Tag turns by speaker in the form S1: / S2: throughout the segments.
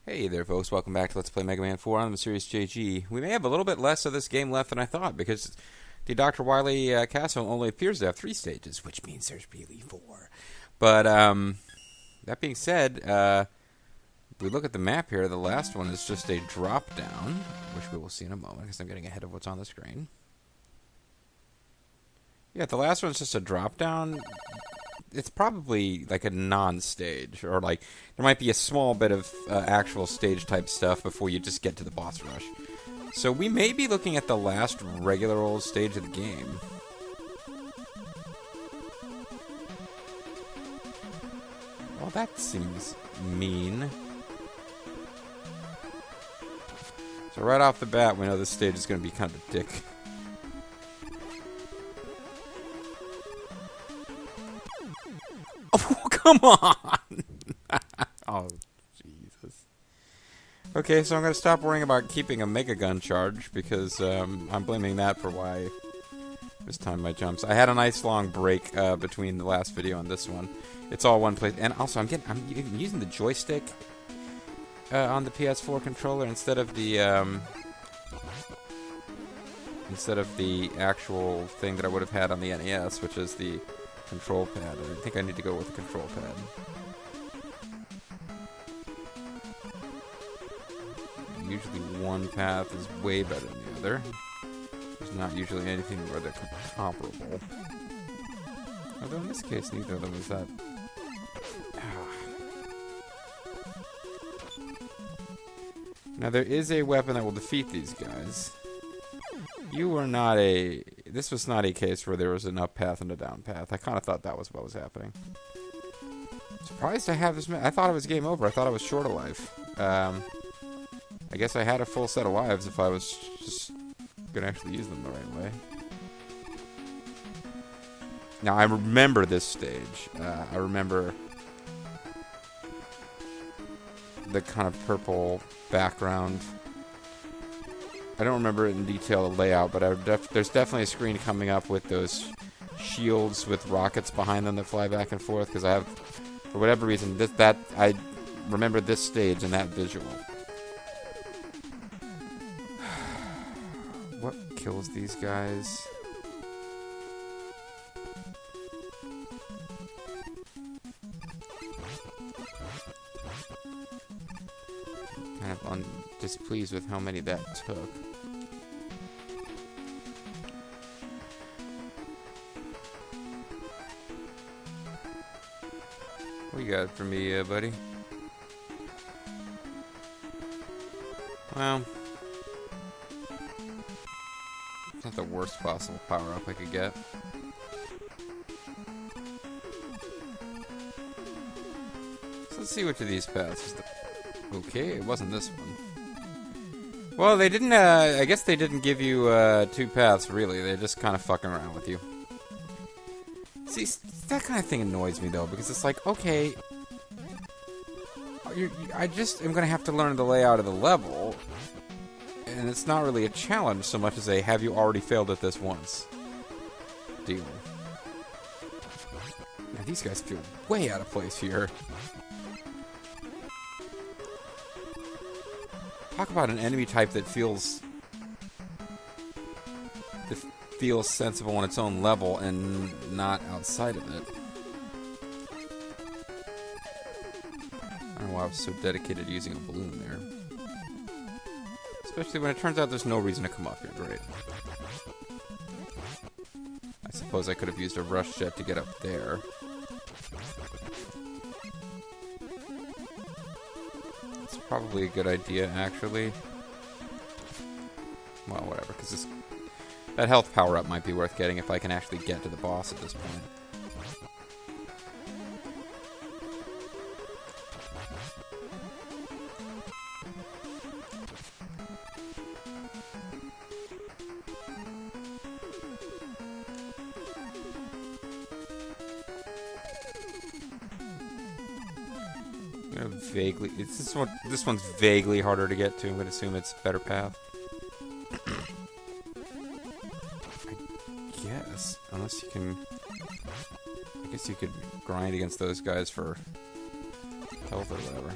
S1: Hey there, folks. Welcome back to Let's Play Megaman 4 on the series JG. We may have a little bit less of this game left than I thought, because the Dr. Wily castle only appears to have 3 stages, which means there's really 4. But, that being said, if we look at the map here, the last one is just a drop-down, which we will see in a moment, because I'm getting ahead of what's on the screen. Yeah, the last one's just a drop-down. It's probably like a non-stage, or like there might be a small bit of actual stage-type stuff before you just get to the boss rush. So we may be looking at the last regular old stage of the game. Well, that seems mean. So right off the bat, we know this stage is going to be kind of a dick. Oh, come on! Oh, Jesus. Okay, so I'm going to stop worrying about keeping a Mega Gun charge, because I'm blaming that for why this time my jumps. I had a nice long break between the last video and this one. It's all one place. And also, I'm using the joystick on the PS4 controller instead of the actual thing that I would have had on the NES, which is the control pad. I think I need to go with the control pad. Usually one path is way better than the other. There's not usually anything where they're comparable. Although in this case, neither of them is that... Now there is a weapon that will defeat these guys. You were not a... This was not a case where there was an up path and a down path. I kind of thought that was what was happening. Surprised I have this... I thought it was game over. I thought I was short of life. I guess I had a full set of lives if I was just going to actually use them the right way. Now, I remember this stage. I remember the kind of purple background. I don't remember it in detail, the layout, but there's definitely a screen coming up with those shields with rockets behind them that fly back and forth, because I have, for whatever reason, I remember this stage and that visual. What kills these guys? Kind of displeased with how many that took. What you got for me, buddy? Well, it's not the worst possible power-up I could get. So let's see which of these paths is the... Okay, it wasn't this one. Well, they didn't, I guess they didn't give you, 2 paths, really. They're just kind of fucking around with you. See, that kind of thing annoys me, though, because it's like, okay, I just am going to have to learn the layout of the level, and it's not really a challenge so much as a have you already failed at this once deal. Now, these guys feel way out of place here. Talk about an enemy type that feels sensible on its own level and not outside of it. I don't know why I was so dedicated to using a balloon there. Especially when it turns out there's no reason to come up here. Great. I suppose I could have used a rush jet to get up there. It's probably a good idea, actually. Well, whatever, because that health power-up might be worth getting if I can actually get to the boss at this point. Vaguely, this one's vaguely harder to get to. I'm going to assume it's a better path. I guess, unless you can... I guess you could grind against those guys for health or whatever.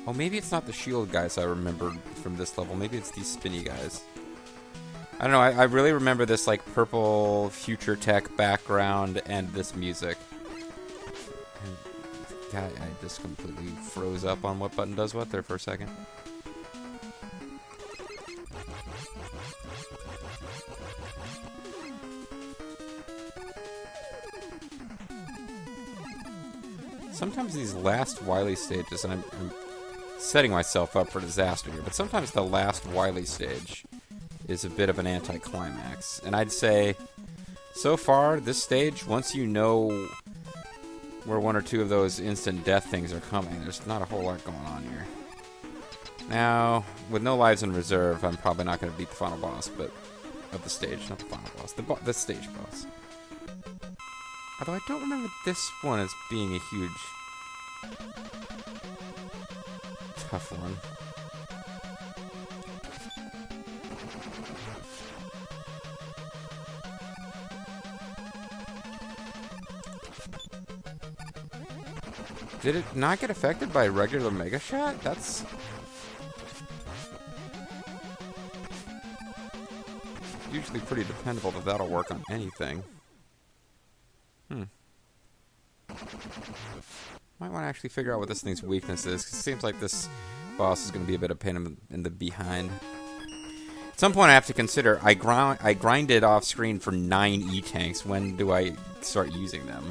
S1: Oh, maybe it's not the shield guys I remembered from this level. Maybe it's these spinny guys. I don't know. I really remember this like purple future tech background and this music. And God, I just completely froze up on what button does what there for a second. Sometimes these last Wily stages, and I'm setting myself up for disaster here, but sometimes the last Wily stage is a bit of an anticlimax. And I'd say, so far, this stage, once you know where one or two of those instant death things are coming, there's not a whole lot going on here. Now, with no lives in reserve, I'm probably not going to beat the final boss, but of the stage, not the final boss, the stage boss. Although I don't remember this one as being a huge, tough one. Did it not get affected by regular Mega Shot? That's usually pretty dependable that that'll work on anything. Might want to actually figure out what this thing's weakness is, 'cause it seems like this boss is going to be a bit of pain in the behind. At some point I have to consider, I grinded off screen for 9 E-tanks. When do I start using them?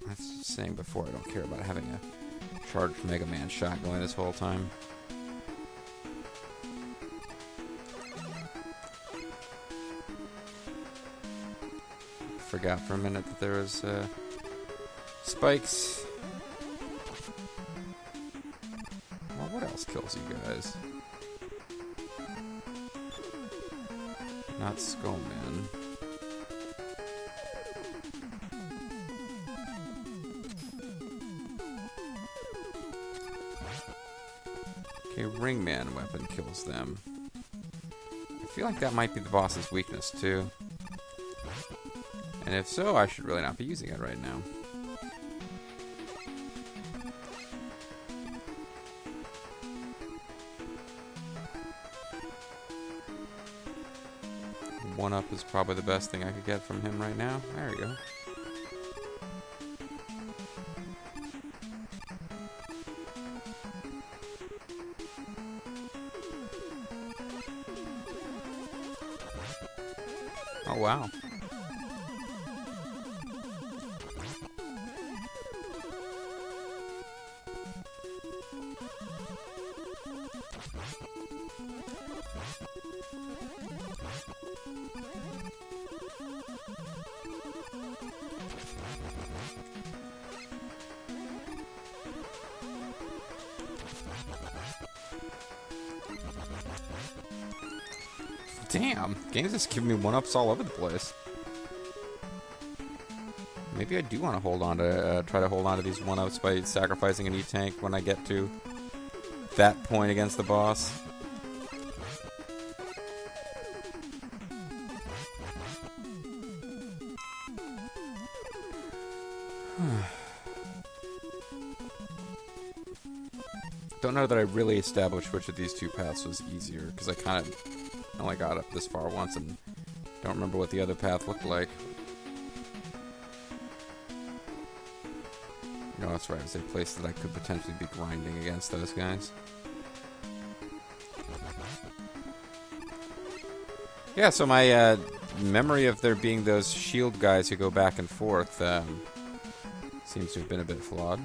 S1: I was saying before, I don't care about having a charged Megaman shot going this whole time. Forgot for a minute that there was spikes. Well, what else kills you guys? Not Skullman. Okay, Ringman weapon kills them. I feel like that might be the boss's weakness too. And if so, I should really not be using it right now. One up is probably the best thing I could get from him right now. There we go. Oh, wow. Damn, game's just giving me one-ups all over the place. Maybe I do want to hold on to, try to hold on to these one-ups by sacrificing an E-tank when I get to that point against the boss. Don't know that I really established which of these two paths was easier, because I kind of only got up this far once and don't remember what the other path looked like. No, that's right, it was a place that I could potentially be grinding against those guys. Yeah, so my memory of there being those shield guys who go back and forth seems to have been a bit flawed.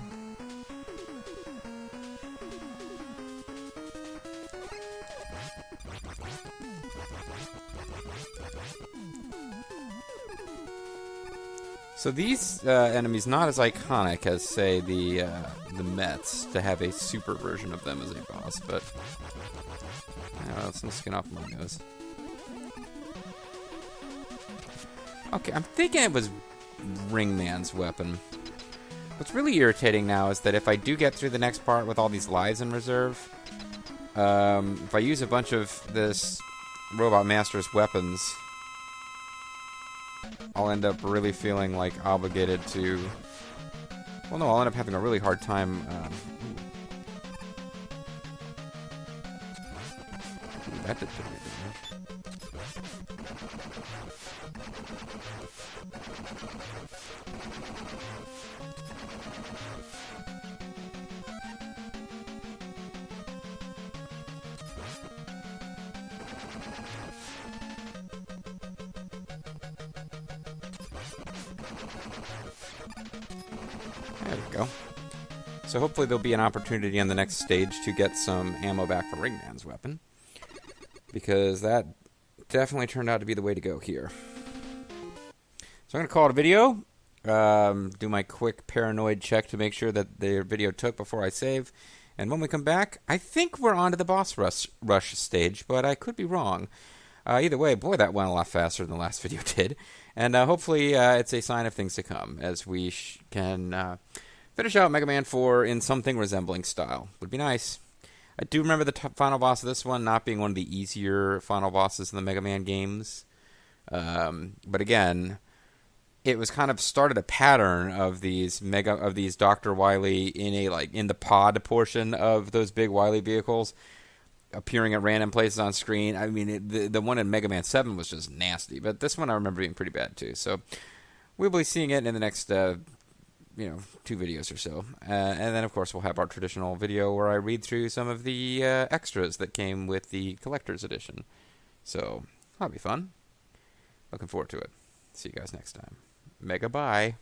S1: So these enemies not as iconic as, say, the Mets, to have a super version of them as a boss, but I don't know, some skin off my nose. Okay, I'm thinking it was Ringman's weapon. What's really irritating now is that if I do get through the next part with all these lives in reserve, if I use a bunch of this Robot Master's weapons, I'll end up really feeling like obligated to Well, no, I'll end up having a really hard time. That did pretty good damage. There we go. So hopefully there'll be an opportunity on the next stage to get some ammo back for Ringman's weapon, because that definitely turned out to be the way to go here. So I'm going to call it a video, do my quick paranoid check to make sure that the video took before I save, and when we come back, I think we're on to the boss rush stage, but I could be wrong. Either way, boy, that went a lot faster than the last video did. And hopefully it's a sign of things to come, as we can finish out Mega Man 4 in something resembling style. Would be nice. I do remember the final boss of this one not being one of the easier final bosses in the Mega Man games. But again, it was kind of started a pattern of these Dr. Wily in the pod portion of those big Wily vehicles, appearing at random places on screen. I mean, the one in Mega Man 7 was just nasty, but this one I remember being pretty bad too. So we'll be seeing it in the next 2 videos or so. And then, of course, we'll have our traditional video where I read through some of the extras that came with the collector's edition. So that'll be fun. Looking forward to it. See you guys next time. Mega bye.